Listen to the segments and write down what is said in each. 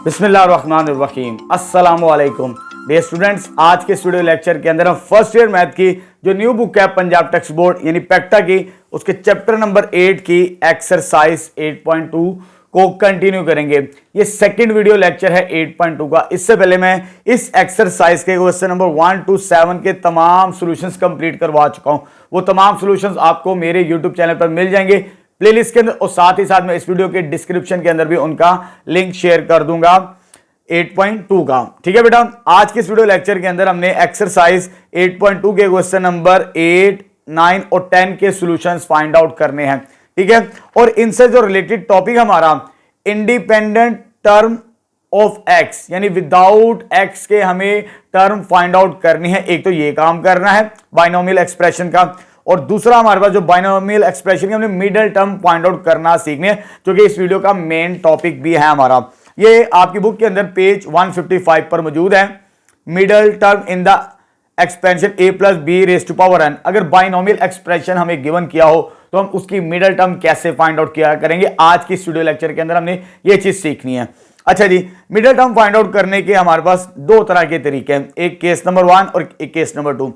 बिस्मिल्लाहिर्रहमानिर्रहीम अस्सलामुअलैकुम dear students. आज के स्टूडियो लेक्चर के अंदर हम फर्स्ट ईयर मैथ की जो न्यू बुक है पंजाब टेक्स्ट बोर्ड यानी पैक्टा की, उसके चैप्टर नंबर 8 की एक्सरसाइज 8.2 को कंटिन्यू करेंगे। ये सेकंड वीडियो लेक्चर है 8.2 का। इससे पहले मैं इस एक्सरसाइज के क्वेश्चन नंबर 1 to 7 के तमाम सॉल्यूशंस कंप्लीट करवा चुका हूं। वो तमाम सॉल्यूशंस आपको मेरे यूट्यूब चैनल पर मिल जाएंगे प्लेलिस्ट के अंदर, और साथ ही साथ मैं इस वीडियो के डिस्क्रिप्शन के अंदर भी उनका लिंक शेयर कर दूंगा 8.2 का। ठीक है बेटा, आज के इस वीडियो लेक्चर के अंदर हमने एक्सरसाइज 8.2 के क्वेश्चन नंबर 8, 9 और 10 के सॉल्यूशंस फाइंड आउट करने हैं। ठीक है, और इनसे जो रिलेटेड टॉपिक हमारा इंडिपेंडेंट टर्म ऑफ एक्स यानी विदाउट एक्स के हमें टर्म फाइंड आउट करनी है। एक तो ये काम करना है बाइनोमियल एक्सप्रेशन का, और दूसरा हमारे पास जो बाइनोमियल एक्सप्रेशन के हमने मिडिल टर्म फाइंड आउट करना सीखने हैं, जो कि इस वीडियो का मेन टॉपिक भी है हमारा। ये आपकी बुक के अंदर पेज 155 पर मौजूद है। Middle term in the expansion a plus B raise to power n। अगर बाइनोमियल एक्सप्रेशन हमें गिवन किया हो तो हम उसकी मिडिल टर्म कैसे फाइंड आउट किया करेंगे, आज की स्टूडियो लेक्चर के अंदर हमने ये चीज सीखनी है। अच्छा जी, मिडिल टर्म फाइंड आउट करने के हमारे पास दो तरह के तरीके हैं, एक केस नंबर 1 और एक केस नंबर 2।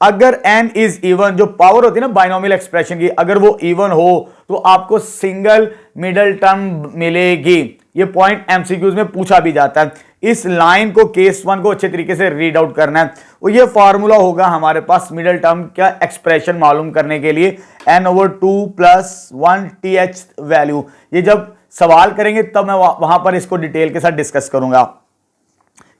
अगर n इज इवन, जो पावर होती है ना बाइनोमियल एक्सप्रेशन की, अगर वो इवन हो तो आपको सिंगल मिडिल टर्म मिलेगी। ये पॉइंट एमसीक्यूज में पूछा भी जाता है। इस लाइन को, केस 1 को अच्छे तरीके से रीड आउट करना है, और ये फॉर्मूला होगा हमारे पास मिडिल टर्म का एक्सप्रेशन मालूम करने के लिए n/2 + 1 th वैल्यू। ये जब सवाल करेंगे तब मैं वहां पर इसको डिटेल के साथ डिस्कस करूंगा।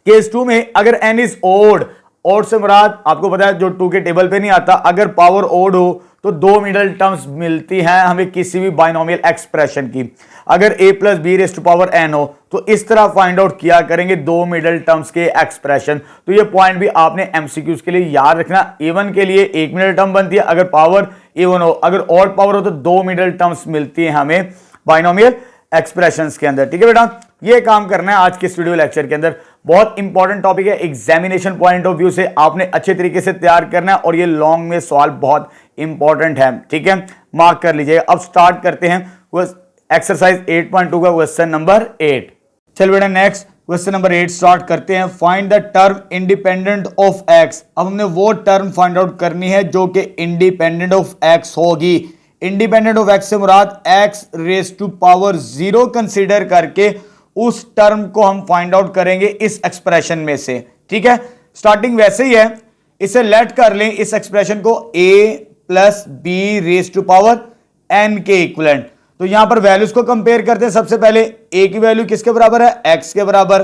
केस 2 में अगर n इज ओड, ओड से मुराद आपको पता है जो 2 के टेबल पे नहीं आता, अगर पावर ओड हो तो दो मिडिल टर्म्स मिलती हैं हमें किसी भी बाइनोमियल एक्सप्रेशन की। अगर a plus B raise to power n हो तो इस तरह फाइंड आउट किया करेंगे दो मिडिल टर्म्स के एक्सप्रेशन। तो ये पॉइंट भी आपने एमसीक्यूज के लिए याद रखना। इवन के लिए एक मिडिल टर्म बनती है, अगर पावर इवन हो, अगर ऑड पावर हो तो दो मिडिल टर्म्स मिलती है हमें बाइनोमियल एक्सप्रेशंस के अंदर। ठीक है बेटा, ये काम करना है आज के इस वीडियो लेक्चर के अंदर। बहुत इंपॉर्टेंट टॉपिक है, एग्जामिनेशन पॉइंट ऑफ व्यू से आपने अच्छे तरीके से तैयार करना है, और ये लॉन्ग में सवाल बहुत इंपॉर्टेंट है। ठीक है, मार्क कर लीजिए। अब स्टार्ट करते हैं एक्सरसाइज 8.2 का क्वेश्चन नंबर 8। चल बेटा, नेक्स्ट क्वेश्चन नंबर 8 स्टार्ट करते हैं। Find the term independent of x. अब हमने वो टर्म फाइंड आउट करनी है जो कि इंडिपेंडेंट ऑफ एक्स होगी। इंडिपेंडेंट ऑफ एक्स से मुराद X raise to power 0 consider करके उस टर्म को हम फाइंड आउट करेंगे इस एक्सप्रेशन में से। ठीक है, स्टार्टिंग वैसे ही है, इसे लेट कर लें इस एक्सप्रेशन को a plus B raise to power n के इक्विवेलेंट। तो यहां पर वैल्यूज को कंपेयर करते हैं। सबसे पहले a की वैल्यू किसके बराबर है, x के बराबर।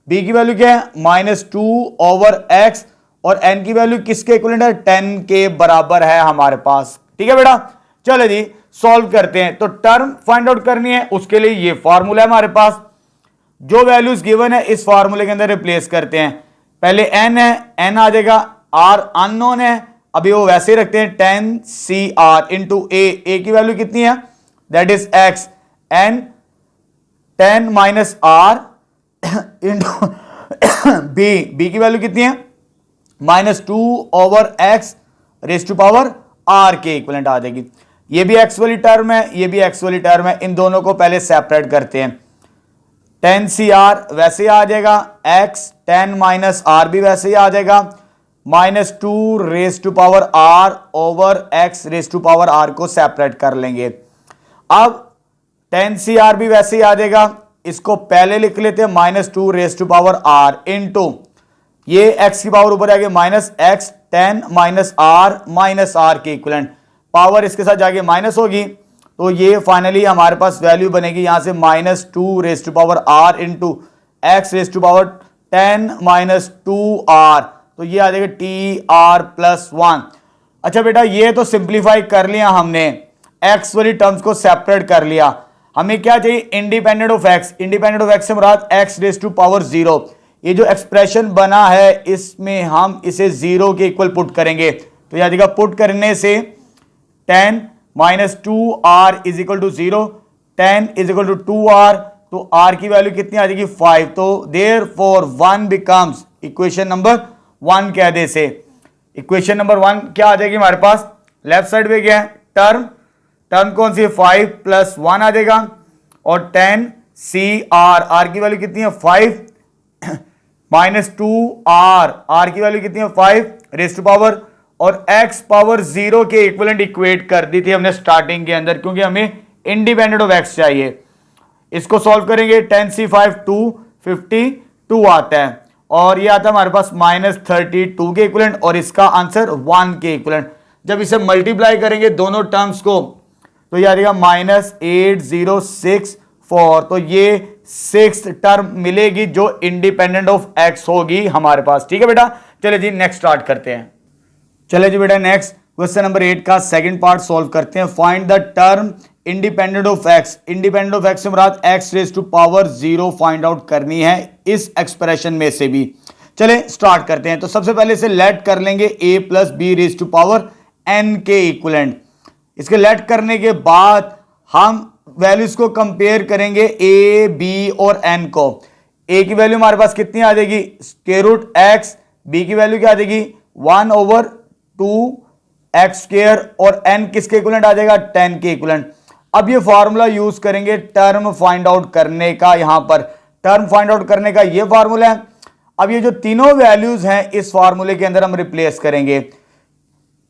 b की वैल्यू क्या है, -2/x, और n की वैल्यू किसके इक्विवेलेंट है, 10 के बराबर है हमारे पास। ठीक है बेटा, चलो जी सॉल्व करते हैं। तो टर्म फाइंड आउट करनी है, उसके लिए ये फॉर्मूला है हमारे पास। जो वैल्यूज गिवन है इस फॉर्मूले के अंदर रिप्लेस करते हैं। पहले n है, n आ जाएगा, r अननोन है, अभी वो वैसे ही रखते हैं 10cr इंटू a की वैल्यू कितनी है, that is x, n 10 minus r into b की वैल्यू कितनी है, -2/x raise to power r के इक्विवेलेंट आ जाएगी। ये भी x वाली टर्म है, ये भी x वाली टर्म है, इन दोनों को पहले सेपरेट करते हैं। 10cr वैसे ही आ जाएगा, x 10 माइनस r भी वैसे ही आ जाएगा, -2 raise to power r over x raise to power r को सेपरेट कर लेंगे। अब 10cr भी वैसे ही आ जाएगा, इसको पहले लिख लेते हैं -2 raise to power r into ये x की पावर ऊपर आगे -x 10 माइनस r के इक्विवेलेंट, पावर इसके साथ जाके माइनस होगी, तो ये फाइनली हमारे पास वैल्यू बनेगी यहां से -2 raise to power r into X raise to power 10 minus 2r, तो ये आ जाएगा tr प्लस 1। अच्छा बेटा, ये तो सिंप्लीफाई कर लिया हमने, x वाली टर्म्स को सेपरेट कर लिया। हमें क्या चाहिए, independent of x। Independent of x से मुराद x रेज टू पावर 0। ये जो एक्सप्रेशन बना है इसमें हम इसे 0 के इक्वल पुट करेंगे, तो यह आ जाएगा, पुट करने से 10 minus 2r is equal to 0, 10 is equal to 2r, तो r की वैल्यू कितनी आ जाएगी, 5। तो देयरफॉर 1 बिकम्स, इक्वेशन नंबर 1 कह दे से, इक्वेशन नंबर 1 क्या आ जाएगी हमारे पास, लेफ्ट साइड पे क्या है, टर्म कौन सी है, 5 + 1 आ जाएगा, और 10 सी आर, आर की वैल्यू कितनी है 5 माइनस 2r, आर की वैल्यू कितनी है 5 रेज टू पावर, और x पावर 0 के इक्विवेलेंट इक्वेट कर दी थी हमने स्टार्टिंग के अंदर, क्योंकि हमें इंडिपेंडेंट ऑफ x चाहिए। इसको सॉल्व करेंगे 10c5 252 आता है, और ये आता है हमारे पास -32 के इक्विवेलेंट, और इसका आंसर 1 के इक्विवेलेंट। जब इसे मल्टीप्लाई करेंगे दोनों टर्म्स को तो ये आ जाएगा -8064, तो ये 6th टर्म मिलेगी जो इंडिपेंडेंट ऑफ x होगी हमारे पास। ठीक है बेटा, चलिए जी नेक्स्ट स्टार्ट करते हैं। चलिए जी बेटा नेक्स्ट क्वेश्चन नंबर 8 का सेकंड पार्ट सॉल्व करते हैं। Find the term independent of x। Independent of x से मुराद x raise to power 0 find out करनी है इस एक्सप्रेशन में से भी। चले स्टार्ट करते हैं। तो सबसे पहले से लेट कर लेंगे a plus B raise to power n के इक्विवेलेंट। इसके लेट करने के बाद हम वैल्यूज को कंपेयर करेंगे a b और n को। a की वैल्यू हमारे पास कितनी आ जाएगी स्क्वायर रूट x, b की वैल्यू क्या आ जाएगी 1/2x स्क्वायर, और n किसके इक्विवेलेंट आ जाएगा 10 के इक्विवेलेंट। अब ये फॉर्मूला यूज करेंगे टर्म फाइंड आउट करने का। यहां पर टर्म फाइंड आउट करने का ये फॉर्मूला है। अब ये जो तीनों वैल्यूज हैं इस फॉर्मूले के अंदर हम रिप्लेस करेंगे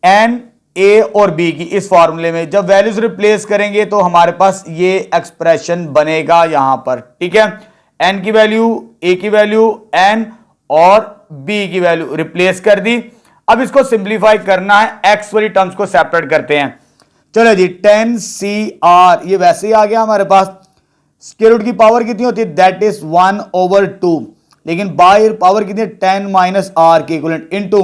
n, a और b की। इस फॉर्मूले में जब वैल्यूज रिप्लेस करेंगे तो हमारे पास ये एक्सप्रेशन बनेगा यहां पर। ठीक है, n की वैल्यू, a की वैल्यू, n और b की वैल्यू रिप्लेस कर दी। अब इसको सिंप्लीफाई करना है, x वाली टर्म्स को सेपरेट करते हैं। चलो जी 10cr ये वैसे ही आ गया हमारे पास। स्क्वायर रूट की पावर कितनी होती है दैट इज 1/2, लेकिन बाहर पावर कितनी है 10 माइनस r के इक्विवेलेंट इनटू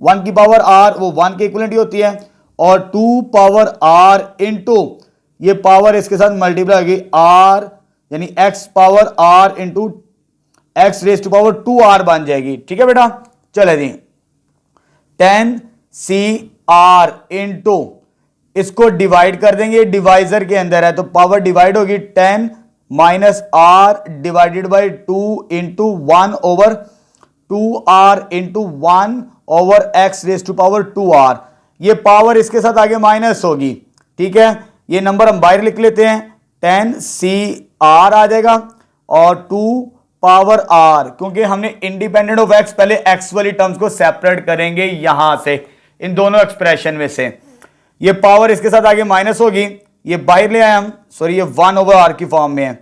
1 की पावर r, वो 1 के इक्विवेलेंट ही होती है, और 2 पावर r इनटू ये पावर इसके साथ मल्टीप्लाई होगी r, यानी x power r into x raise to power 2r बन जाएगी। ठीक है बेटा, चले जी 10cr इनटू इसको डिवाइड कर देंगे, डिवाइजर के अंदर है तो पावर डिवाइड होगी 10 minus r divided by 2 into 1/2r into 1/x raise to power 2r। ये पावर इसके साथ आगे माइनस होगी। ठीक है, ये नंबर हम बाहर लिख लेते हैं, 10cr आ जाएगा और 2 पावर r, क्योंकि हमने इंडिपेंडेंट ऑफ x पहले x वाली टर्म्स को सेपरेट करेंगे यहां से, इन दोनों एक्सप्रेशन में से। ये पावर इसके साथ आगे माइनस होगी, ये बाहर ले आए हम, सॉरी ये 1/r की फॉर्म में है,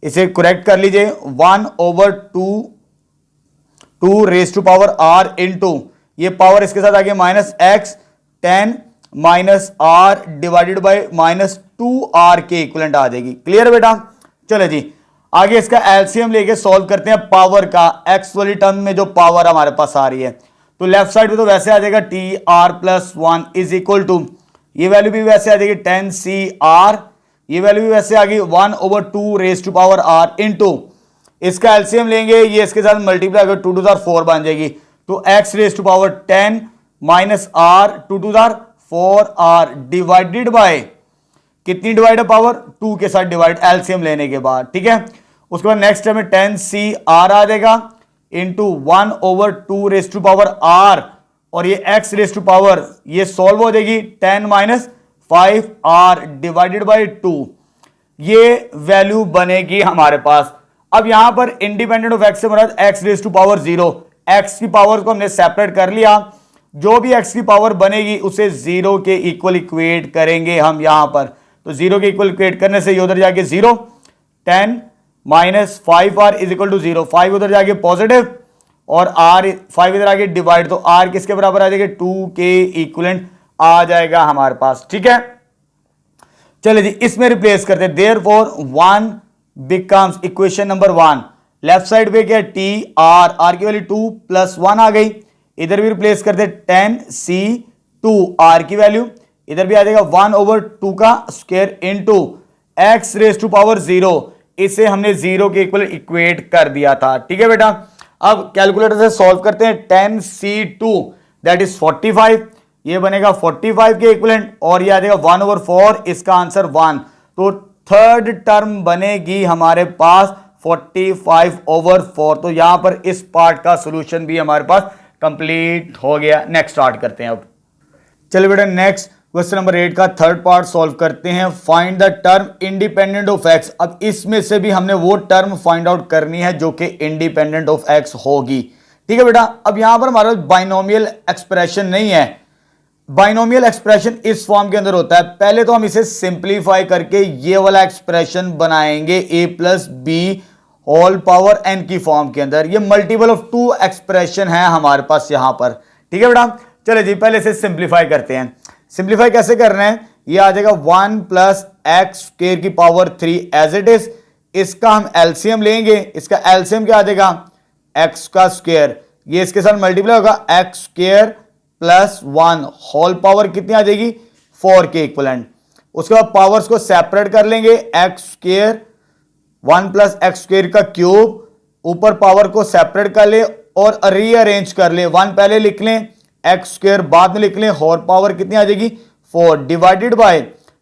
इसे करेक्ट कर लीजिए 1/2 raise to power r into ये पावर इसके साथ आगे minus x 10 minus r divided by -2r के इक्विवेलेंट आ जाएगी। क्लियर बेटा, चलो जी आगे इसका एलसीएम लेके सॉल्व करते हैं पावर का। x वाली टर्म में जो पावर हमारे पास आ रही है तो लेफ्ट साइड पे तो वैसे आ जाएगा tr plus 1 is equal to, ये वैल्यू भी वैसे आ जाएगी 10cr, ये वैल्यू भी वैसे आ गई 1/2 raise to power r into इसका एलसीएम लेंगे, ये इसके साथ मल्टीप्लाई कर 2 to 4 बन जाएगी, तो x raise to power 10 minus r 2 to 4r divided by कितनी डिवाइड है पावर 2 के साथ डिवाइड एलसीएम लेने के बाद। ठीक है, उसके बाद नेक्स्ट में 10cr आ जाएगा into 1/2 raise to power r, और ये x रेज टू पावर ये सॉल्व हो जाएगी 10 माइनस 5r डिवाइडेड बाई 2, ये वैल्यू बनेगी हमारे पास। अब यहां पर इंडिपेंडेंट ऑफ x से मुराद x raise to power 0, x की पावर को हमने सेपरेट कर लिया, जो भी x की पावर बनेगी उसे 0 के इक्वल इक्वेट करेंगे हम यहां पर। तो 0 के इक्वल इक्वेट करने से ये उधर जाके 0, 10 minus 5r is equal to 0, 5 उधर जाके पॉजिटिव और r 5 इधर आगे डिवाइड, तो r किसके बराबर आ जाएगा 2 के इक्विवेलेंट आ जाएगा हमारे पास। ठीक है, चलिए जी इसमें रिप्लेस करते हैं, therefore 1 becomes equation number 1। Left side पे क्या है r की वैल्यू 2 प्लस 1 आ गई, इधर भी रिप्लेस करते 10c2 r की वैल्यू इधर भी आ जाएगा 1/2 का square into x raise to power 0, इसे हमने 0 के इक्वल इक्वेट कर दिया था। ठीक है बेटा, अब कैलकुलेटर से सॉल्व करते हैं, 10c2 दैट इज 45, ये बनेगा 45 के इक्विवेलेंट, और ये आ जाएगा 1/4, इसका आंसर 1, तो थर्ड टर्म बनेगी हमारे पास 45/4। तो यहां पर इस पार्ट का सॉल्यूशन भी हमारे पास कंप्लीट हो गया। नेक्स्ट स्टार्ट करते हैं। अब चलिए बेटा नेक्स्ट क्वेश्चन नंबर 8 का थर्ड पार्ट सॉल्व करते हैं। Find the term independent of x. अब इसमें से भी हमने वो टर्म फाइंड आउट करनी है जो कि इंडिपेंडेंट ऑफ एक्स होगी। ठीक है बेटा, अब यहां पर हमारा बाइनोमियल एक्सप्रेशन नहीं है। बाइनोमियल एक्सप्रेशन इस फॉर्म के अंदर होता है। पहले तो हम इसे सिंप्लीफाई करके ये वाला एक्सप्रेशन बनाएंगे a plus B whole power n की फॉर्म के अंदर। ये मल्टीपल ऑफ 2 एक्सप्रेशन है हमारे पास यहां पर। ठीक है बेटा, चले जी पहले इसे सिंप्लीफाई करते हैं। सिंप्लीफाई कैसे करना है, ये आ जाएगा 1 प्लस एक्स स्क्वायर की पावर 3 एज इट इज। इसका हम एलसीएम लेंगे, इसका एलसीएम क्या आ जाएगा एक्स का स्क्वायर, ये इसके साथ मल्टीप्लाई होगा X square plus 1 whole power कितनी आ जाएगी 4 के इक्वलेंट। उसके बाद पावर्स को सेपरेट कर लेंगे, x square 1 plus X square का क्यूब, ऊपर पावर को सेपरेट कर ले और रीअरेंज कर ले। 1 पहले लिख लें, एक्स स्क्वायर बाद में लिख लें, होल पावर कितनी आ जाएगी 4 डिवाइडेड बाय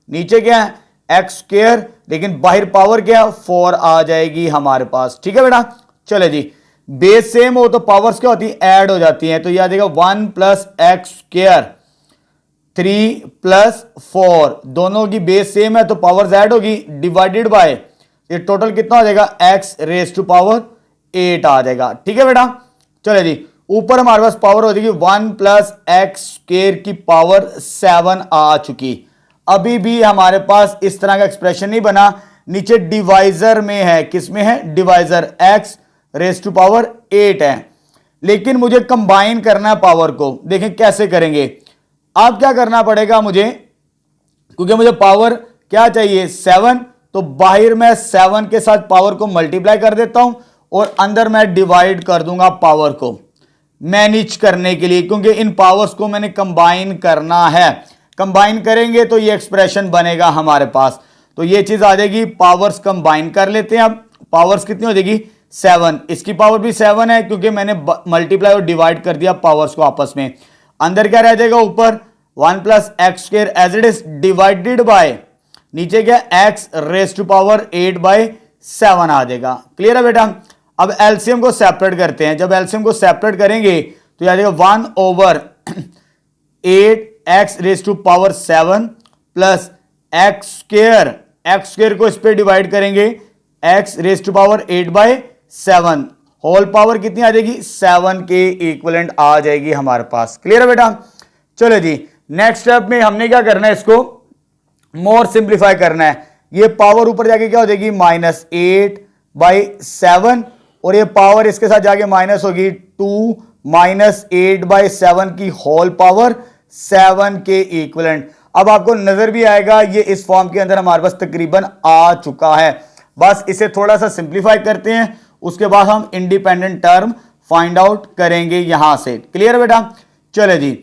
नीचे क्या है एक्स स्क्वायर, लेकिन बाहर पावर क्या है 4 आ जाएगी हमारे पास। ठीक है बेटा, चले जी बेस सेम हो तो पावर्स क्या होती है ऐड हो जाती हैं। तो यह आ जाएगा 1 प्लस एक्स स्क्वायर 3 प्लस 4, दोनों की बेस सेम है तो पावर्स ऐड होगी, डिवाइडेड बाय ये टोटल कितना हो जाएगा एक्स रेज टू पावर 8 आ जाएगा। ठीक है बेटा, चले जी ऊपर हमारे पास पावर हो जाएगी 1 प्लस एक्स स्क्वायर की पावर 7 आ चुकी। अभी भी हमारे पास इस तरह का एक्सप्रेशन नहीं बना, नीचे डिवाइजर में है। किस में है divisor, X raise to power 8 है, लेकिन मुझे कंबाइन करना है पावर को। देखें कैसे करेंगे। अब क्या करना पड़ेगा मुझे, क्योंकि मुझे पावर क्या चाहिए 7, तो बाहर मैं 7 के साथ पावर को मल्टीप्लाई कर देता हूं और अंदर मैं डिवाइड कर दूंगा पावर को मैनेज करने के लिए, क्योंकि इन पावर्स को मैंने कंबाइन करना है। कंबाइन करेंगे तो ये एक्सप्रेशन बनेगा हमारे पास। तो ये चीज आ जाएगी, पावर्स कंबाइन कर लेते हैं। अब पावर्स कितनी हो जाएगी 7, इसकी पावर भी 7 है क्योंकि मैंने मल्टीप्लाई और डिवाइड कर दिया पावर्स को आपस में। अंदर क्या रह जाएगा ऊपर 1 plus X square as it is divided by नीचे क्या X raise to power 8 by 7 आ जाएगा। क्लियर है बेटा। अब एलसीएम को सेपरेट करते हैं। जब एलसीएम को सेपरेट करेंगे तो यह आ जाएगा 1 over 8 X raise to power 7 plus X square को इस पे डिवाइड करेंगे X raise to power 8 by 7, whole power कितनी आ जाएगी 7 के इक्विवेलेंट आ जाएगी हमारे पास। क्लियर है बेटा। चलो जी नेक्स्ट स्टेप में हमने क्या करना है, इसको मोर सिंप्लीफाई करना है। ये पावर ऊपर जाके क्या हो जाएगी -8 बाई 7 और ये पावर इसके साथ जाके माइनस होगी 2 माइनस 8 बाई 7 की होल पावर 7 के इक्विवेलेंट। अब आपको नजर भी आएगा ये इस फॉर्म के अंदर हमारे पास तकरीबन आ चुका है। बस इसे थोड़ा सा सिंप्लीफाई करते हैं, उसके बाद हम इंडिपेंडेंट टर्म फाइंड आउट करेंगे यहां से। क्लियर है बेटा। चले जी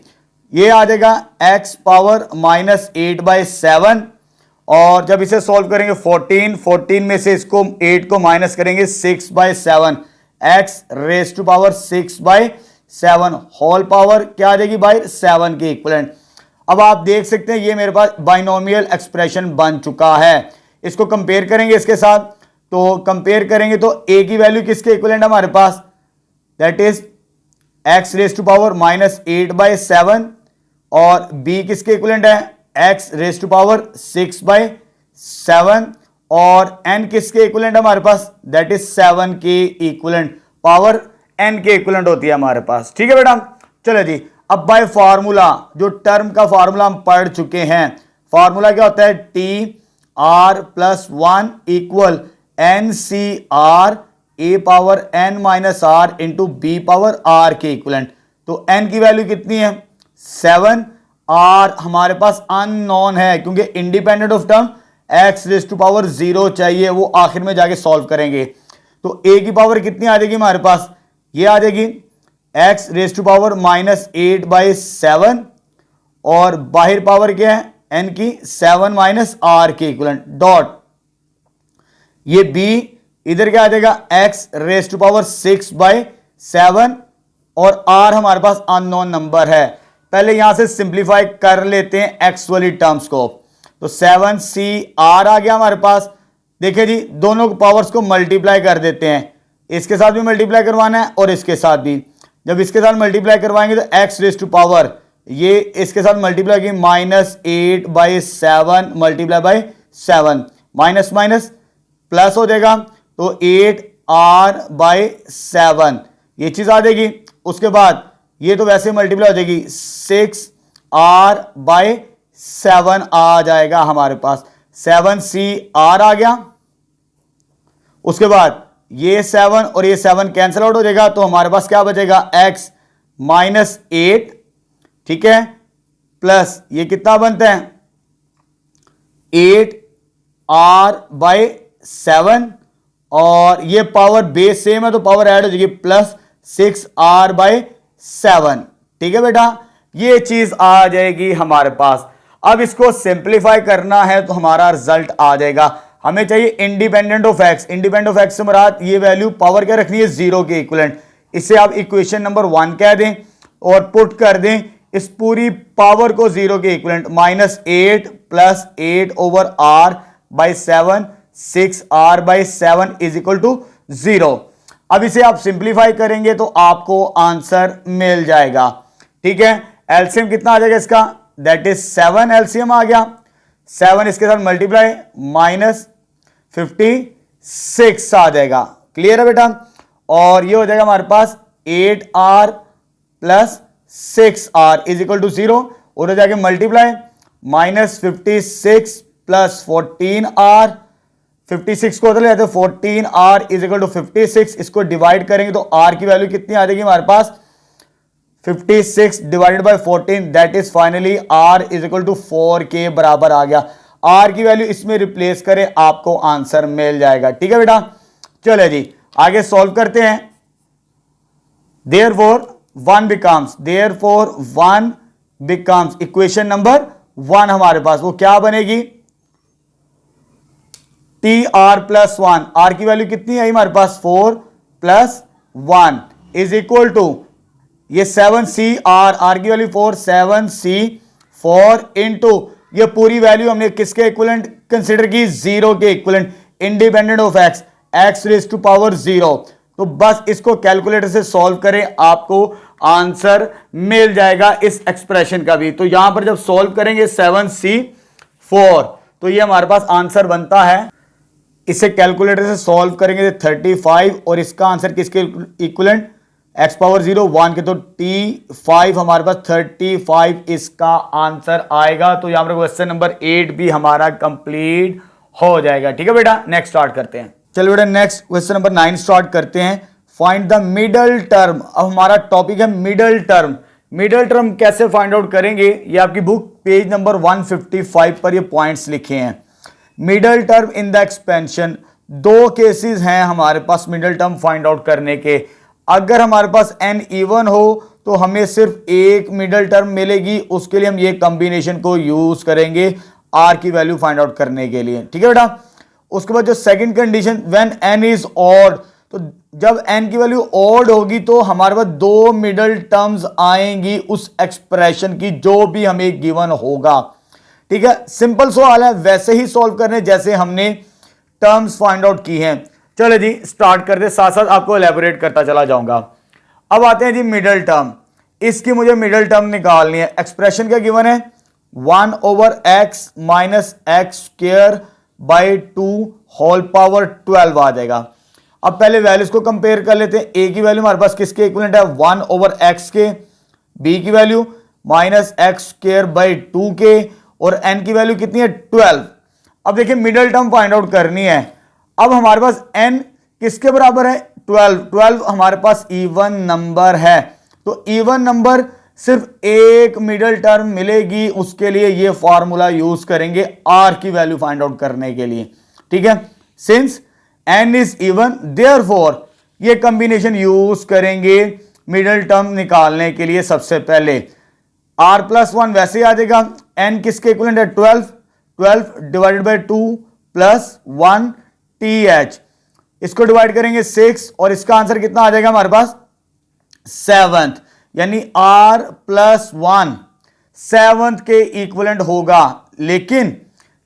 ये आ जाएगा x पावर -8 बाई 7 और जब इसे सॉल्व करेंगे 14 में से इसको 8 को माइनस करेंगे 6 by 7 X raise to power 6 by 7 whole power क्या आ जाएगी बाई 7 के इक्विवेलेंट। अब आप देख सकते हैं ये मेरे पास बाइनोमियल एक्सप्रेशन बन चुका है। इसको कंपेयर करेंगे इसके साथ, तो कंपेयर करेंगे तो a की वैल्यू किसके इक्विवेलेंट हमारे पास, that is x raise to power -8 by 7 और b किसके इक्विवेलेंट है x raise to power 6 by 7 और n किसके इक्विवेलेंट हमारे पास, दैट इज 7 के इक्विवेलेंट। पावर n के इक्विवेलेंट होती है हमारे पास। ठीक है बेटा। चलो जी अब बाय फार्मूला, जो टर्म का फार्मूला हम पढ़ चुके हैं, फार्मूला क्या होता है T R plus 1 equal N C R A power n minus R into B power r के इक्विवेलेंट। तो n की वैल्यू कितनी है 7, r हमारे पास अननोन है क्योंकि independent of term x raise to power 0 चाहिए, वो आखिर में जाके सॉल्व करेंगे। तो a की पावर कितनी आ जाएगी हमारे पास, ये आ जाएगी x raise to power -8 by 7 और बाहर पावर क्या है n की 7 माइनस r के इक्विवेलेंट डॉट ये b इधर क्या आ जाएगा x raise to power 6 by 7 और r हमारे पास अननोन नंबर है। पहले यहां से सिंप्लीफाई कर लेते हैं x वाली टर्म्स को, तो 7cr आ गया हमारे पास। देखिए जी दोनों पावर्स को मल्टीप्लाई कर देते हैं, इसके साथ भी मल्टीप्लाई करवाना है और इसके साथ भी। जब इसके साथ मल्टीप्लाई करवाएंगे तो x रेज टू पावर ये इसके साथ मल्टीप्लाई की -8/7 multiply by 7, minus minus plus हो जाएगा तो 8r/7 ये चीज आ जाएगी। उसके बाद ये तो वैसे मल्टीप्लाई हो जाएगी 6r/7 आ जाएगा हमारे पास, 7cr आ गया। उसके बाद ये 7 और ये 7 कैंसिल आउट हो जाएगा तो हमारे पास क्या बचेगा x -8, ठीक है, प्लस ये कितना बनता है 8r/7 और ये पावर बेस सेम है तो पावर ऐड हो जाएगी प्लस 6r/7, ठीक है बेटा, ये चीज आ जाएगी हमारे पास। अब इसको सिंप्लीफाई करना है तो हमारा रिजल्ट आ जाएगा, हमें चाहिए independent of x. Independent of X से मुराद ये वैल्यू पावर क्या रखनी है 0 के इक्विवेलेंट, इसे आप इक्वेशन नंबर 1 कह दें और पुट कर दें इस पूरी पावर को 0 के इक्विवेलेंट, -8 + 8/r/7 6r/7 = 0। अब इसे आप सिंप्लीफाई करेंगे तो आपको आंसर मिल जाएगा, ठीक है। एलसीएम कितना आ जाएगा इसका, दैट इज 7 एलसीएम आ गया, 7 इसके साथ मल्टीप्लाई -56 आ जाएगा, क्लियर है बेटा। और ये हो जाएगा हमारे पास 8r + 6r = 0 और हो जाएगा मल्टीप्लाई -56 + 14r, 56 को उधर ले जाते 14r = 56, इसको डिवाइड करेंगे तो r की वैल्यू कितनी आ जाएगी हमारे पास 56 / 14, दैट इज फाइनली r = 4 के बराबर आ गया। r की वैल्यू इसमें रिप्लेस करें आपको आंसर मिल जाएगा, ठीक है बेटा। चले जी आगे सॉल्व करते हैं। therefore 1 becomes इक्वेशन नंबर 1 हमारे पास वो क्या बनेगी tr + 1, r की वैल्यू कितनी आई हमारे पास 4 + 1 = ये 7cr, r की वैल्यू 4, 7c4 इंटू ये पूरी वैल्यू हमने किसके इक्विवेलेंट कंसीडर की 0 के equivalent, independent of x, x⁻⁴। तो बस इसको कैलकुलेटर से सॉल्व करें आपको आंसर मिल जाएगा इस एक्सप्रेशन का भी। तो यहां पर जब सॉल्व करेंगे 7c4 तो ये हमारे पास आंसर बनता है, इसे कैलकुलेटर से सॉल्व करेंगे 35 और इसका आंसर किसके इक्विवेलेंट x⁻⁴ 1 के, तो t5 हमारे पास 35 इसका आंसर आएगा। तो यहां पर क्वेश्चन नंबर 8 भी हमारा कंप्लीट हो जाएगा, ठीक है बेटा। नेक्स्ट स्टार्ट करते हैं, चलो बेटा नेक्स्ट क्वेश्चन नंबर 9 स्टार्ट करते हैं। Find the middle term. अब हमारा टॉपिक है मिडल टर्म। मिडल टर्म कैसे फाइंड आउट करेंगे, ये आपकी बुक पेज नंबर 155 पर ये पॉइंट्स लिखे हैं। Middle term in the expansion, दो केसेस हैं हमारे पास मिडल टर्म फाइंड आउट करने के। अगर हमारे पास n इवन हो तो हमें सिर्फ एक मिडल टर्म मिलेगी, उसके लिए हम ये कॉम्बिनेशन को यूज करेंगे r की वैल्यू फाइंड आउट करने के लिए, ठीक है बेटा। उसके बाद जो second condition when n is odd, तो जब n की वैल्यू ऑड होगी तो हमारे पास दो मिडल टर्म्स आएंगी उस एक्सप्रेशन की जो भी हमें गिवन होगा, ठीक है। सिंपल सवाल है, वैसे ही सॉल्व करने जैसे हमने टर्म्स फाइंड आउट की हैं। चलो जी स्टार्ट करते, साथ साथ आपको एलैबोरेट करता चला जाऊंगा। अब आते हैं जी मिडल टर्म, इसकी मुझे मिडल टर्म निकालनी है। एक्सप्रेशन क्या गिवन है 1/x - x² / 2 होल पावर 12 आ जाएगा। अब पहले वैल्यूज को कंपेयर कर लेते हैं। a की वैल्यू हमारे पास किसके इक्विवेलेंट है 1/x के, b की वैल्यू -x² / 2 के और n की वैल्यू कितनी है 12। अब देखिए मिडल टर्म फाइंड आउट करनी है। अब हमारे पास n किसके बराबर है 12 हमारे पास इवन नंबर है, तो इवन नंबर सिर्फ एक मिडल टर्म मिलेगी, उसके लिए ये फॉर्मूला यूज करेंगे r की वैल्यू फाइंड आउट करने के लिए, ठीक है। Since n is even therefore ये कॉम्बिनेशन यूज करेंगे मिडल टर्म निकालने के लिए। सबसे पहले r + 1 वैसे आ जाएगा, n किसके इक्विवेलेंट है 12 / 2 + 1 th, इसको डिवाइड करेंगे 6 और इसका आंसर कितना आ जाएगा हमारे पास 7th, यानी r + 1 7th के इक्विवेलेंट होगा। लेकिन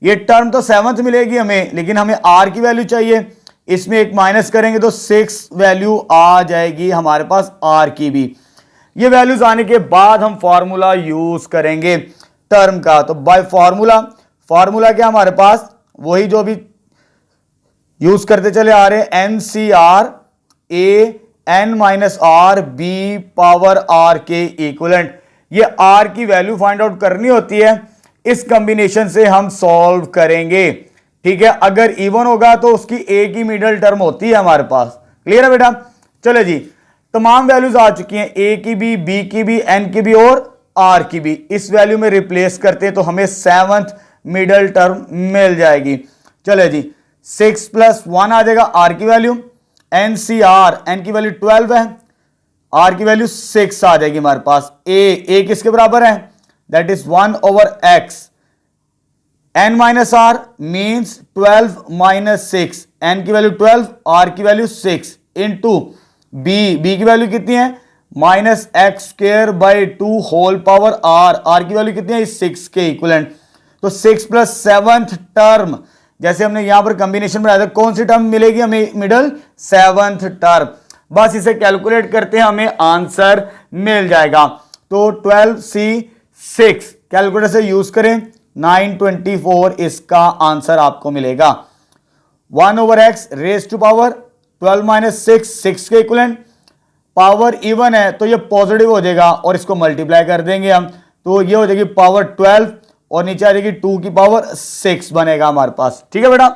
ये टर्म तो 7th मिलेगी हमें, लेकिन हमें r की वैल्यू चाहिए, इसमें एक माइनस करेंगे तो 6 वैल्यू आ जाएगी हमारे पास r की भी। ये वैल्यूज आने के बाद हम फॉर्मूला यूज करेंगे टर्म का। तो बाय फॉर्मूला क्या हमारे पास, वही जो भी यूज करते चले आ रहे हैं, NCR A n minus R B power R के इक्वलेंट। ये आर की वैल्यू फाइंड आउट करनी होती है, इस कॉम्बिनेशन से हम सॉल्व करेंगे। ठीक है, अगर इवन होगा तो उसकी ए की मिडल टर्म होती है हमारे पास। क्लियर है बेटा? चले जी, तमाम वैल्यूज आ चुकी हैं, ए की भी, बी की भी, एन की भी और आर की भी। इस वैल्यू में रिप्लेस करते हैं तो हमें 7th मिडल टर्म मिल जाएगी। चले जी, 6 + 1 आ जाएगा आर की वैल्यू, NCR एन की वैल्यू 12 है, आर की वैल्यू 6 आ जाएगी हमारे पास। ए किसके बराबर है, that is 1/x, n minus R means 12 - 6, n की वैल्यू 12, आर की वैल्यू 6 इंटू बी की वैल्यू कितनी है, -x² होल पावर आर की वैल्यू कितनी है, 6 के इक्वलेंट। तो 6 + 7th टर्म, जैसे हमने यहां पर कॉम्बिनेशन बनाया था, कौन सी टर्म मिलेगी हमें मिडल, 7th टर्म। बस इसे कैलकुलेट करते हैं, हमें आंसर मिल जाएगा। तो 12C6 कैलकुलेटर से यूज करें, 924 इसका आंसर आपको मिलेगा। 1/x रेज टू पावर 12 - 6 के इक्वलेंट। पावर इवन है तो ये पॉजिटिव हो जाएगा और इसको मल्टीप्लाई कर देंगे हम, तो ये हो जाएगी पावर 12 और नीचे आ जाएगी 2 की पावर 6 बनेगा हमारे पास। ठीक है बेटा?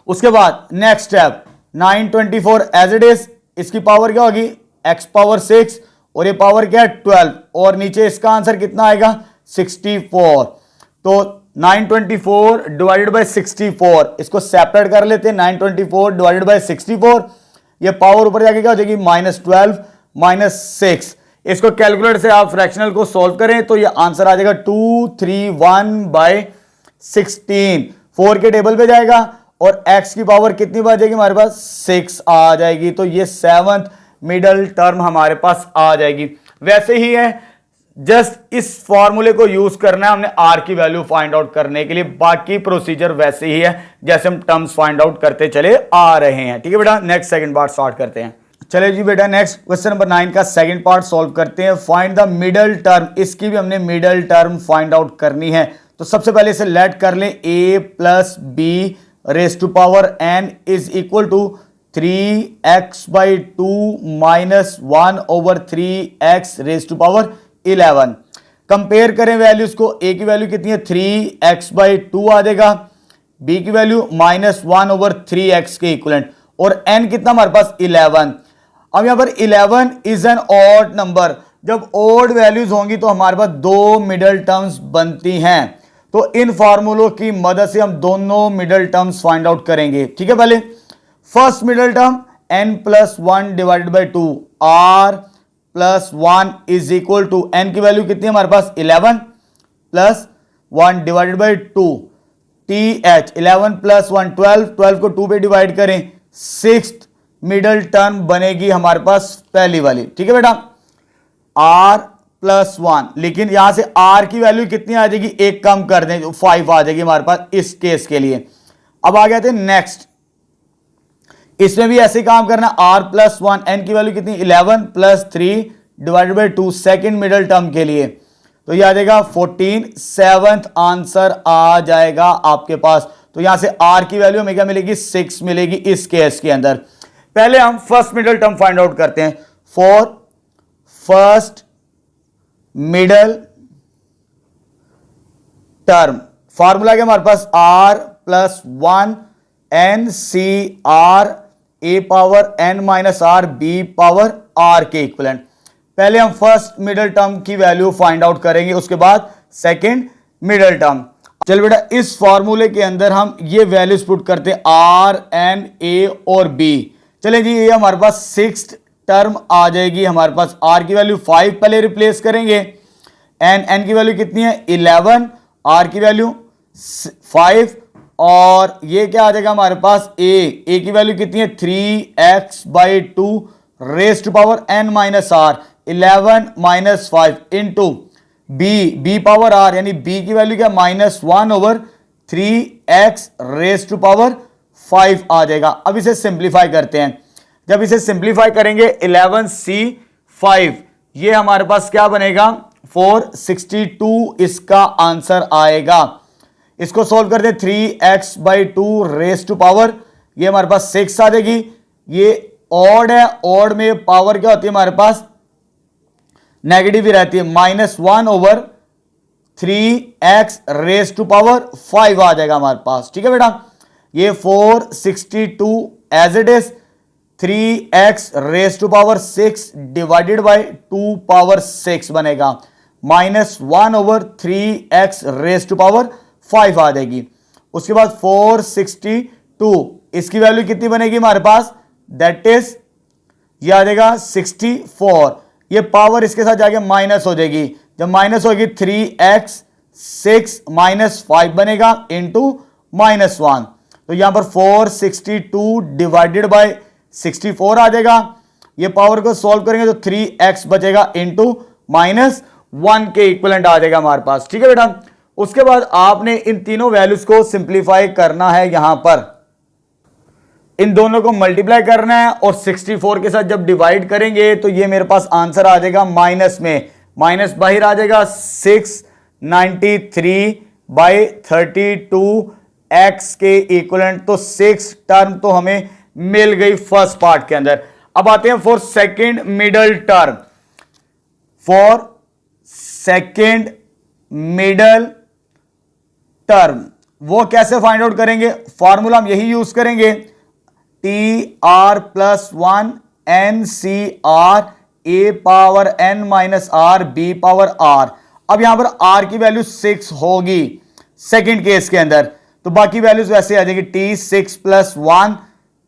उसके बाद next step 924 as it is, इसकी पावर क्या होगी, x पावर 6 और ये पावर क्या है 12 और नीचे इसका आंसर कितना आएगा 64। तो 924 डिवाइडेड बाय 64, इसको सेपरेट कर लेते हैं, 924 डिवाइडेड बाय 64, ये पावर ऊपर जाके क्या हो जाएगी -12 - 6। इसको कैलकुलेटर से आप फ्रैक्शनल को सॉल्व करें तो ये आंसर आ जाएगा 231/16, 4 के टेबल पे जाएगा और x की पावर कितनी बचेगी हमारे पास, 6 आ जाएगी। तो ये 7th मिडल टर्म हमारे पास आ जाएगी। वैसे ही है, जस्ट इस फॉर्मूले को यूज करना है हमने आर की वैल्यू फाइंड आउट करने के लिए, बाकी प्रोसीजर वैसे ही है जैसे हम टर्म्स फाइंड आउट करते चले आ रहे हैं। ठीक है बेटा? नेक्स्ट सेकंड पार्ट स्टार्ट करते हैं। चलिए जी बेटा, नेक्स्ट क्वेश्चन नंबर 9 का सेकंड पार्ट सॉल्व करते हैं। फाइंड द मिडल टर्म, इसकी भी हमने मिडल टर्म फाइंड आउट करनी है। तो सबसे पहले इसे लेट कर लें, a + b raise to power n is equal to 3x/2 - 1/3x raise to power 11। Compare करें वैल्यूज को, a की वैल्यू कितनी है 3x/2 आ जाएगा, b की वैल्यू -1/3x के इक्वलेंट और n कितना हमारे पास 11। अब यहां पर 11 इज एन ऑड नंबर, जब ऑड वैल्यूज होंगी तो हमारे पास 2 मिडल टर्म्स बनती हैं। तो इन फार्मूलों की मदद से हम दोनों मिडल टर्म्स फाइंड आउट करेंगे। ठीक है, पहले first middle term n + 1 divided by 2, r + 1 is equal to, n की वैल्यू कितनी है हमारे पास 11 + 1 डिवाइडेड बाय 2, th 11 + 1 12, 12 को 2 पे डिवाइड करें, 6th मिडल टर्म बनेगी हमारे पास पहली वाली। ठीक है बेटा? r + 1, लेकिन यहां से r की वैल्यू कितनी आ जाएगी, एक कम कर दें, 5 आ जाएगी हमारे पास इस केस के लिए। अब आ गए थे नेक्स्ट, इसमें भी ऐसे काम करना, r + 1, n की वैल्यू कितनी 11 + 3 divided by 2 second middle term के लिए, तो यह आ जाएगा 14, 7th आंसर आ जाएगा आपके पास। तो यहां से r की वैल्यू हमें क्या मिलेगी 6 मिलेगी इस केस के अंदर। पहले हम first middle term find out करते हैं। For first middle term formula क्या हमारे पास, r + 1 NCR a power n - r b power r के इक्वलेंट। पहले हम फर्स्ट मिडल टर्म की वैल्यू फाइंड आउट करेंगे, उसके बाद सेकंड मिडल टर्म। चल बेटा, इस फॉर्मूले के अंदर हम ये वैल्यूज पुट करते हैं r, n, a और b। चले जी, ये हमारे पास 6th टर्म आ जाएगी हमारे पास। r की वैल्यू 5 पहले रिप्लेस करेंगे, n की वैल्यू कितनी है 11, r की वैल्यू 5 और ये क्या आ जाएगा हमारे पास a की वैल्यू कितनी है 3x/2 raise to power n - r, 11 - 5 into b power r, यानी b की वैल्यू क्या -1/3x रेज टू पावर 5 आ जाएगा। अब इसे सिंप्लीफाई करते हैं। जब इसे सिंप्लीफाई करेंगे 11c5 ये हमारे पास क्या बनेगा 462 इसका आंसर आएगा। इसको सॉल्व करते 3x/2 रेस टू पावर, ये हमारे पास 6 आ जाएगी। ये ऑड है, ऑड में पावर क्या होती है हमारे पास नेगेटिव ही रहती है, -1/3x रेस टू पावर 5 आ जाएगा हमारे पास। ठीक है बेटा, ये 462 as it is 3x raise to power 6 divided by 2 power 6 बनेगा, -1/3x रेस टू पावर 5 आ जाएगी। उसके बाद 462 इसकी वैल्यू कितनी बनेगी हमारे पास, दैट इज ये आ जाएगा 64। ये पावर इसके साथ जाके माइनस हो जाएगी, जब माइनस होगी 3x 6 -5 बनेगा इंटू -1, तो यहां पर 462 डिवाइडेड बाय 64 आ जाएगा। ये पावर को सॉल्व करेंगे तो 3x बचेगा इंटू -1 के इक्विवेलेंट आ जाएगा हमारे पास। ठीक है बेटा, उसके बाद आपने इन तीनों वैल्यूज को सिंप्लीफाई करना है, यहां पर इन दोनों को मल्टीप्लाई करना है और 64 के साथ जब डिवाइड करेंगे तो ये मेरे पास आंसर आ जाएगा माइनस में, माइनस बाहर आ जाएगा 693/32x के इक्विवेलेंट। तो 6 टर्म तो हमें मिल गई फर्स्ट पार्ट के अंदर। अब आते हैं for second middle term. For second middle term वो कैसे फाइंड आउट करेंगे, फॉर्मूला हम यही यूज करेंगे, TR+1 NCR A power n minus R B power R। अब यहां पर R की वैल्यू 6 होगी सेकंड केस के अंदर, तो बाकी वैल्यूज वैसे आ जाएगी। T6+1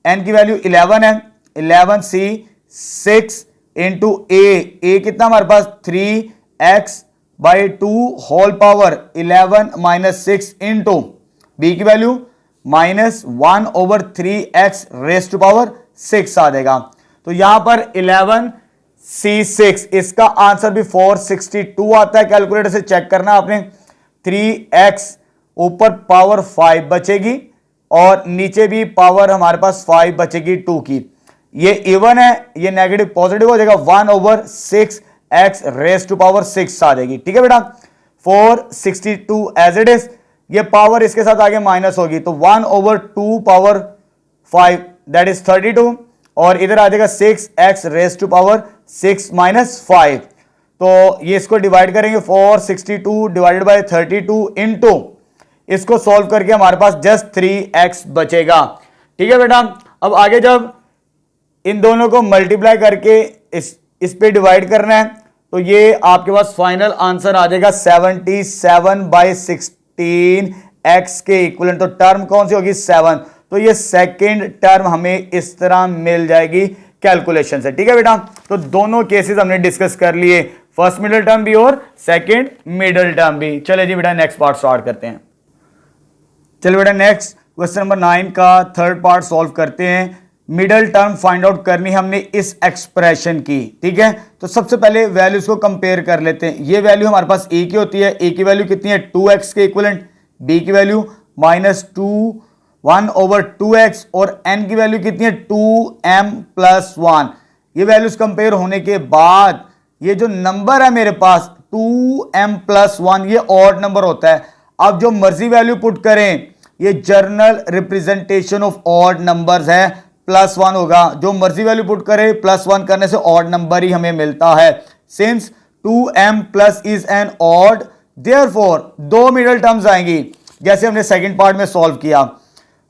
n की वैल्यू 11 है, 11C 6 इंटू A कितना हमारे पास 3x/2 whole power 11 - 6 into B की value -1/3x raise to power 6 आ जाएगा। तो यहां पर 11C6 इसका आंसर भी 462 आता है। कैलकुलेटर से चेक करना आपने, 3x ऊपर पावर 5 बचेगी और नीचे भी पावर हमारे पास 5 बचेगी 2 की। ये इवन है, ये नेगेटिव पॉजिटिव हो जाएगा, 1/6x रेस टू पावर 6 आ जाएगी। ठीक है बेटा, 462 एज इट इज, ये पावर इसके साथ आगे माइनस होगी तो 1/2 पावर 5 दैट इज 32, और इधर आ जाएगा 6x रेस टू पावर 6 - 5। तो ये इसको डिवाइड करेंगे, 462 डिवाइडेड बाय 32 इंटू इसको सॉल्व करके हमारे पास जस्ट 3x बचेगा। ठीक है बेटा, अब आगे जब इन दोनों को मल्टीप्लाई करके इस पे डिवाइड करना है तो ये आपके पास फाइनल आंसर आ जाएगा 77/16x के इक्विवेलेंट। तो टर्म कौन सी होगी 7, तो ये सेकंड टर्म हमें इस तरह मिल जाएगी कैलकुलेशन से। ठीक है बेटा, तो दोनों केसेस हमने डिस्कस कर लिए, फर्स्ट मिडल टर्म भी और सेकंड मिडल टर्म भी। चले जी बेटा नेक्स्ट पार्ट स्टार्ट करते हैं। चलिए बेटा नेक्स्ट क्वेश्चन नंबर 9 का थर्ड पार्ट सॉल्व करते हैं। मिडल टर्म फाइंड आउट करनी है हमने इस एक्सप्रेशन की। ठीक है, तो सबसे पहले वैल्यूज को कंपेयर कर लेते हैं। ये वैल्यू हमारे पास a की होती है, a की वैल्यू कितनी है 2x के इक्विवेलेंट, b की वैल्यू -1/2x और n की वैल्यू कितनी है 2m+1। ये वैल्यूज कंपेयर होने के बाद ये जो नंबर है मेरे पास 2m+1 ये ऑड नंबर होता है। अब जो मर्जी वैल्यू पुट करें, ये journal representation of odd numbers है, +1 होगा। जो मर्जी वैल्यू पुट करे +1 करने से ऑड नंबर ही हमें मिलता है। Since 2m+ is an odd, therefore दो मिडल टर्म्स आएंगी जैसे हमने सेकंड पार्ट में सॉल्व किया।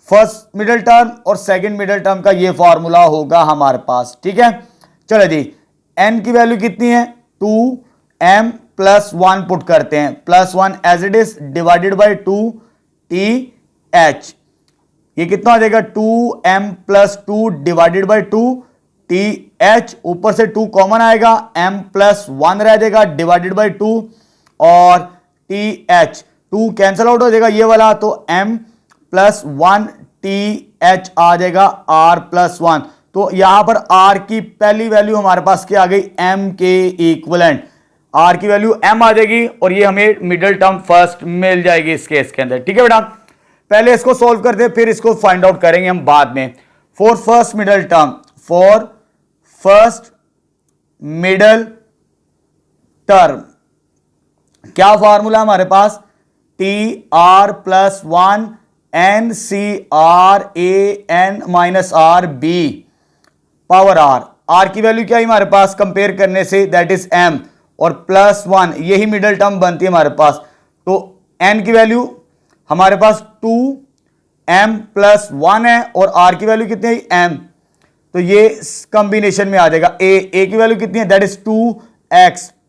फर्स्ट मिडल टर्म और सेकंड मिडल टर्म का ये फॉर्मूला होगा हमारे पास। ठीक है, चलो जी, n की वैल्यू कितनी है 2m+1 पुट करते हैं, +1 as it is divided by 2th, ये कितना आ जाएगा 2m+2 डिवाइडेड बाय 2th, ऊपर से 2 कॉमन आएगा, m+1 रह जाएगा डिवाइडेड बाय 2 और th 2 कैंसिल आउट हो जाएगा ये वाला, तो m+1th आ जाएगा r+1। तो यहां पर r की पहली वैल्यू हमारे पास क्या आ गई m के इक्विवेलेंट, r की वैल्यू m आ जाएगी और ये हमें मिडिल टर्म फर्स्ट मिल जाएगी इस केस के अंदर। ठीक है बेटा, पहले इसको सॉल्व करते हैं फिर इसको फाइंड आउट करेंगे हम बाद में। फॉर फर्स्ट मिडल टर्म, क्या फॉर्मूला हमारे पास, T R plus one N C R A N minus R B power R. R की वैल्यू क्या है हमारे पास कंपेयर करने से, दैट इज एम, और प्लस वन, यही मिडल टर्म बनती है हमारे पास। तो एन की वैल्यू हमारे पास 2m प्लस वन है और आर की वैल्यू कितनी है, एम, तो ये कंबिनेशन में आ जाएगा। ए की वैल्यू कितनी है, that is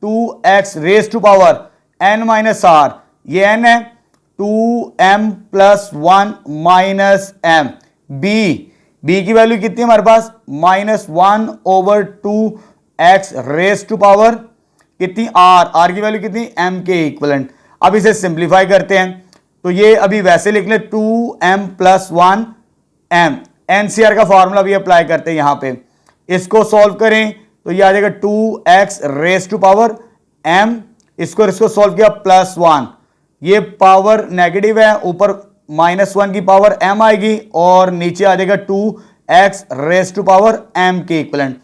2x raise to power n minus R, ये n है, 2m plus one minus M. B की वैल्यू कितनी है हमारे पास, -1/2x रेज टू पावर कितनी, आर की वैल्यू कितनी, m के इक्वलेंट। अब इसे सिंप्लीफाई करते हैं, तो ये अभी वैसे लिख ले 2m plus one m, NCR का फॉर्मूला भी अप्लाई करते हैं यहां पे। इसको सॉल्व करें तो ये आ जाएगा 2x raise to power m, इसको सॉल्व किया प्लस वन, ये पावर नेगेटिव है, ऊपर -1 की पावर m आएगी और नीचे आ जाएगा 2x raise to power m के इक्वलेंट।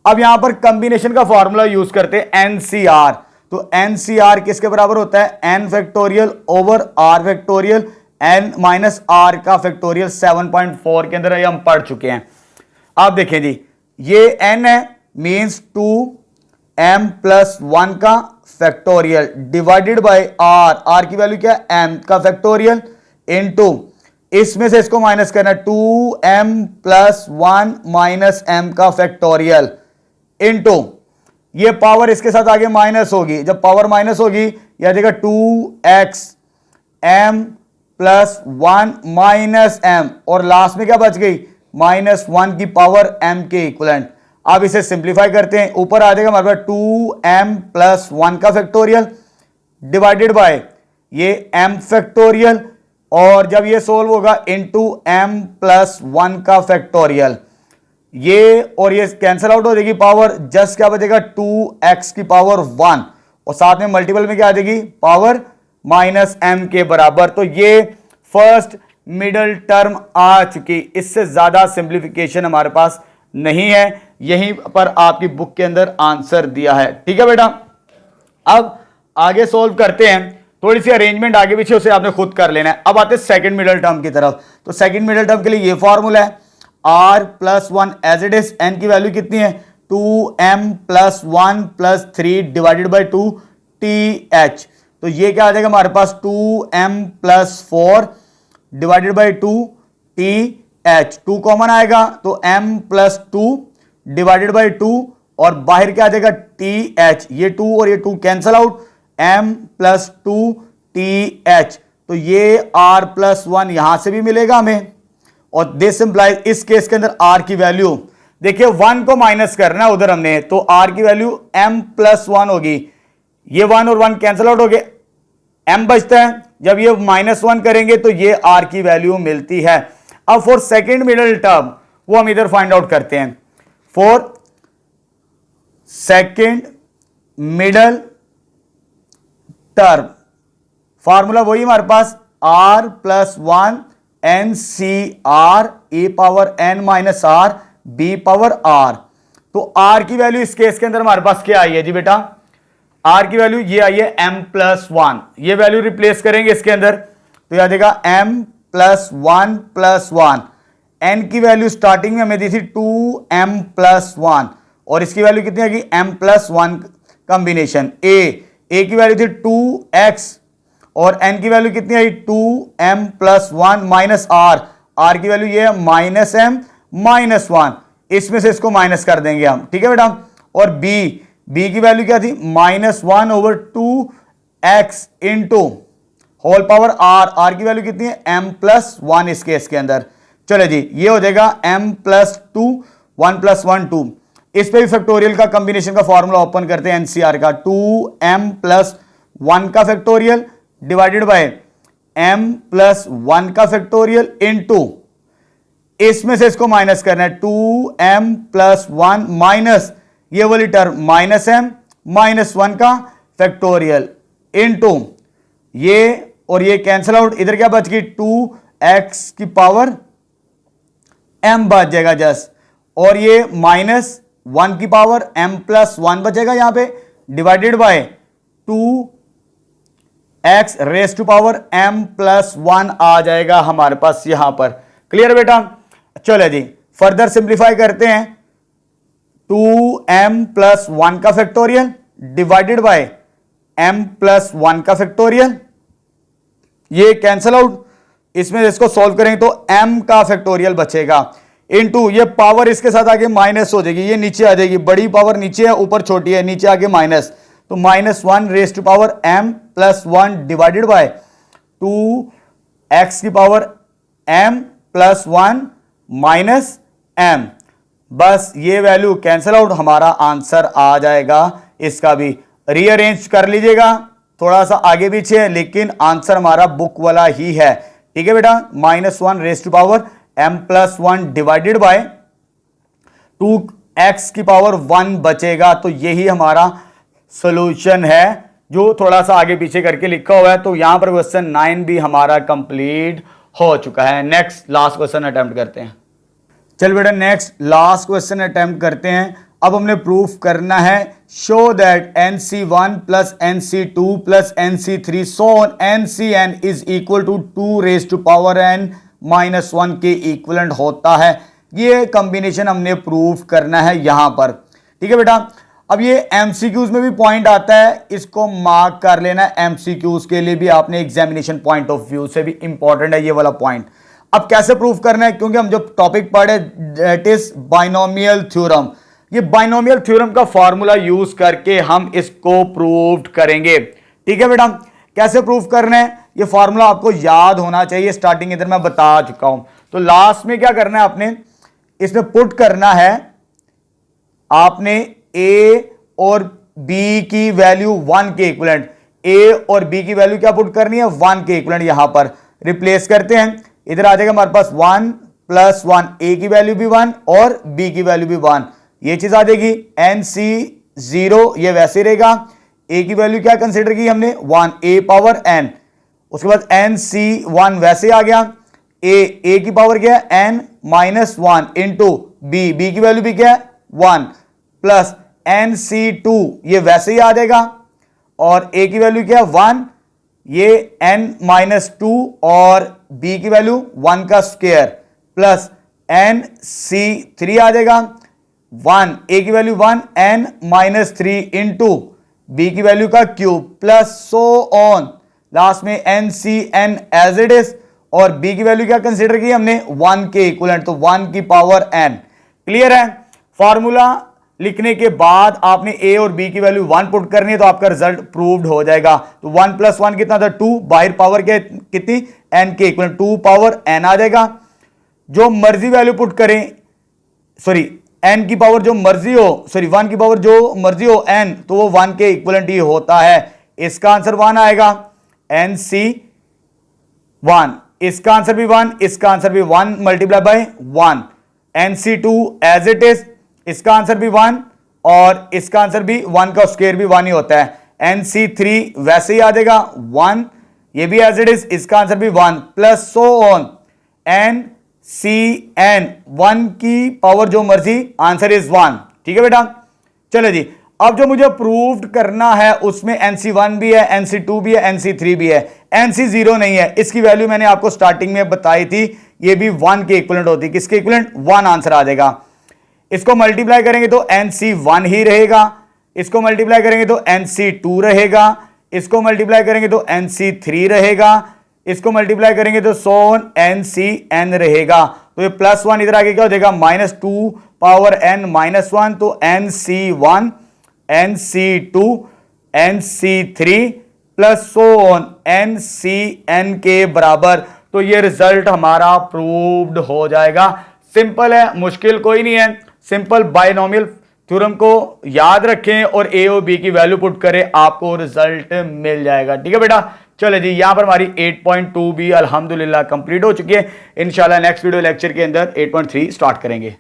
अब यहां पर कंबिनेशन का फॉर्मूला यूज करते हैं एनसीआर, तो एनसीआर किसके बराबर होता है, n factorial over r factorial n minus r का फैक्टोरियल। 7.4 के अंदर ये हम पढ़ चुके हैं। आप देखें जी, ये n है, मींस 2m प्लस वन का फैक्टोरियल डिवाइडेड बाय r की वैल्यू क्या है, m का फैक्टोरियल, इनटू इसमें से इसको माइनस करना है 2m plus one minus m का फैक्टोरियल, इनटू ये पावर इसके साथ आगे माइनस होगी, जब पावर माइनस होगी यह आ जाएगा 2x m plus one minus m, और लास्ट में क्या बच गई, -1 की पावर m के इक्वलेंट। अब इसे सिंप्लीफाई करते हैं, ऊपर आ जाएगा हमारे पास 2m प्लस वन का फैक्टोरियल डिवाइडेड बाय ये m फैक्टोरियल, और जब ये सोल्व होगा इनटू m प्लस वन का फैक्टोरियल, ये और ये कैंसिल आउट हो जाएगी पावर, जस्ट क्या बचेगा 2x की पावर 1, और साथ में मल्टीपल में क्या आ जाएगी, पावर -m के बराबर। तो ये फर्स्ट मिडल टर्म आ चुकी, इससे ज्यादा सिंप्लीफिकेशन हमारे पास नहीं है, यहीं पर आपकी बुक के अंदर आंसर दिया है। ठीक है बेटा, अब आगे सोल्व करते हैं, थोड़ी सी अरेंजमेंट आगे पीछे उसे आपने खुद कर लेना है। अब आते हैं सेकंड मिडल टर्म की तरफ, तो सेकंड मिडल टर्म के लिए ये फॉर्मूला है, r plus one as it is, n की वैल्यू कितनी है, 2m plus one plus 3 divided by 2th, तो ये क्या आ जाएगा हमारे पास 2m plus 4 divided by 2th, 2 common आएगा तो m प्लस 2 डिवाइडेड बाई 2, और बाहर क्या आ जाएगा th, ये 2 और ये 2 cancel out, m plus 2th, तो ये r प्लस वन यहां से भी मिलेगा हमें, और दिस इंप्लाइज इस केस के अंदर r की वैल्यू देखिए 1 को माइनस करना है उधर हमने, तो r की वैल्यू m प्लस वन होगी, ये 1 और 1 कैंसिल आउट हो गए, m बचता है, जब ये -1 करेंगे तो ये r की वैल्यू मिलती है। अब फॉर सेकेंड मिडल टर्म वो हम इधर फाइंड आउट करते हैं, for second middle term formula वही हमारे पास r plus one N C R A power n minus R B power r, तो r की वैल्यू इस केस के अंदर हमारे पास क्या आई है जी बेटा, r की वैल्यू ये आई है m प्लस वन, ये वैल्यू रिप्लेस करेंगे इसके अंदर तो यह आ जाएगा m प्लस वन, n की वैल्यू स्टार्टिंग में हमें दी थी 2m प्लस वन, और इसकी वैल्यू कितनी आएगी m plus one combination, a की वैल्यू थी 2x और n की वैल्यू कितनी आई 2m plus one minus r की वैल्यू ये है -m माइनस वन, इसमें से इसको माइनस कर देंगे हम, ठीक है बेटा। और b की वैल्यू क्या थी -1/2x इंटू होल पावर r की वैल्यू कितनी है m प्लस वन इस केस के अंदर। चलो जी, ये हो जाएगा m प्लस 2 1 प्लस 1 2, इस पे भी फैक्टोरियल का कॉम्बिनेशन का फॉर्मूला ओपन करते हैं एनसीआर का, 2m प्लस 1 का factorial divided by m plus 1 का फैक्टोरियल इनटू इसमें से इसको माइनस करना है 2m प्लस 1 माइनस ये वाली टर्म -m माइनस 1 का फैक्टोरियल इनटू ये और ये कैंसिल आउट, इधर क्या बच गई 2x की पावर m बच जाएगा जस्ट, और ये -1 की पावर m प्लस 1 बचेगा यहां पे divided by 2x raise to power m plus 1 आ जाएगा हमारे पास यहां पर। क्लियर बेटा? चलो जी फर्दर सिंप्लीफाई करते हैं। 2m प्लस 1 का factorial divided by m plus 1 का फैक्टोरियल, ये कैंसल आउट। इसमें इसको सॉल्व करेंगे तो m का फैक्टोरियल बचेगा इनटू ये पावर इसके साथ आगे माइनस हो जाएगी, ये नीचे आ जाएगी, बड़ी पावर नीचे है ऊपर छोटी है, नीचे आगे माइनस, तो -1 raise to power m plus 1 divided by 2x की power m plus 1 minus m। बस ये वैल्यू कैंसल आउट, हमारा आंसर आ जाएगा। इसका भी रीअरेंज कर लीजिएगा, थोड़ा सा आगे पीछे है लेकिन आंसर हमारा बुक वाला ही है। ठीक है बेटा, -1 raise to power m plus 1 divided by 2x की पावर 1 बचेगा। तो यही हमारा सॉल्यूशन है जो थोड़ा सा आगे पीछे करके लिखा हुआ है। तो यहां पर क्वेश्चन 9 भी हमारा कंप्लीट हो चुका है। नेक्स्ट लास्ट क्वेश्चन अटेम्प्ट करते हैं। चल बेटा नेक्स्ट लास्ट क्वेश्चन अटेम्प्ट करते हैं। अब हमने प्रूफ करना है show that NC1 plus NC2 plus NC3 so on NCN is equal to 2 raise to power n minus 1 के इक्वलेंट होता है। ये कॉम्बिनेशन हमने प्रूफ करना है यहां पर। ठीक है बेटा, अब ये MCQs में भी पॉइंट आता है, इसको मार्क कर लेना है। MCQs के लिए भी आपने एग्जामिनेशन पॉइंट ऑफ व्यू से भी इंपॉर्टेंट है ये वाला पॉइंट। अब कैसे प्रूफ करना है, क्योंकि हम जो टॉपिक पढ़े दैट इज बाइनोमियल थ्योरम, ये बाइनोमियल थ्योरम का फॉर्मूला यूज करके हम इसको प्रूव करेंगे। ठीक है बेटा, कैसे प्रूफ करना है ये फॉर्मूला आपको याद होना चाहिए, स्टार्टिंग इधर मैं बता चुका हूं। तो लास्ट में क्या करना है आपने, इसमें पुट करना है आपने a और b की वैल्यू 1 के इक्विवेलेंट, a और b की वैल्यू क्या पुट करनी है 1 के इक्विवेलेंट, यहां पर रिप्लेस करते हैं। इधर आ जाएगा हमारे पास 1 प्लस 1, a की वैल्यू भी 1 और b की वैल्यू भी 1, ये चीज आ जाएगी। NC0 ये वैसे रहेगा, a की वैल्यू क्या कंसीडर की हमने 1, a पावर n। उसके बाद NC1 वैसे आ गया, a की पावर क्या है n माइनस 1 इंटू b की वैल्यू भी क्या है 1 प्लस NC2 ये वैसे ही आ जाएगा, और a की वैल्यू क्या है 1, ये n माइनस 2 और b की वैल्यू 1 का स्क्वायर प्लस NC3 आ जाएगा 1, a की value 1 n minus 3 into b की वैल्यू का cube plus so on, last में NCN एज इट इज, और b की वैल्यू क्या कंसीडर की हमने 1 के इक्विवेलेंट, तो 1 की पावर n। क्लियर है? फॉर्मूला लिखने के बाद आपने a और b की वैल्यू 1 पुट करनी है तो आपका रिजल्ट प्रूव्ड हो जाएगा। तो 1 प्लस 1 कितना था 2, बाहर पावर क्या कितनी n के इक्विवेलेंट 2 पावर n आ जाएगा। जो मर्जी वैल्यू पुट करें, सॉरी n की पावर जो मर्जी हो, सॉरी 1 की पावर जो मर्जी हो n, तो वो 1 के इक्विवेलेंट ही होता है। इसका आंसर 1 आएगा NC1, इसका आंसर भी 1, इसका आंसर भी 1 multiply by 1, NC2 as it is, इसका आंसर भी 1 और इसका आंसर भी 1 का स्क्वायर भी 1 ही होता है। NC3 वैसे ही आ जाएगा 1, ये भी एज इट इज, इसका आंसर भी 1 प्लस सो ऑन NCN 1 की पावर जो मर्जी, आंसर इज 1। ठीक है बेटा, चलो जी अब जो मुझे प्रूव करना है उसमें NC1 भी है, NC2 भी है, NC3 भी है, NC0 नहीं है। इसकी वैल्यू मैंने आपको स्टार्टिंग में बताई थी, ये भी 1 के इक्विवेलेंट होती है। किसके इक्विवेलेंट 1 आंसर आ जाएगा। इसको मल्टीप्लाई करेंगे तो NC1 ही रहेगा, इसको मल्टीप्लाई करेंगे तो NC2 रहेगा, इसको मल्टीप्लाई करेंगे तो NC3 रहेगा, इसको मल्टीप्लाई करेंगे तो सो ऑन NCN रहेगा। तो ये प्लस 1 इधर आगे क्या हो जाएगा -2 पावर n माइनस 1, तो NC1 NC2 NC3 plus so on NCN के बराबर। तो ये रिजल्ट हमारा प्रूव्ड हो जाएगा। सिंपल है, मुश्किल कोई नहीं है, सिंपल बाइनोमियल थ्योरम को याद रखें और a और b की वैल्यू पुट करें, आपको रिजल्ट मिल जाएगा। ठीक है बेटा, चलो जी यहां पर हमारी 8.2 भी अल्हम्दुलिल्लाह कंप्लीट हो चुकी है। इंशाल्लाह नेक्स्ट वीडियो लेक्चर के अंदर 8.3 स्टार्ट करेंगे।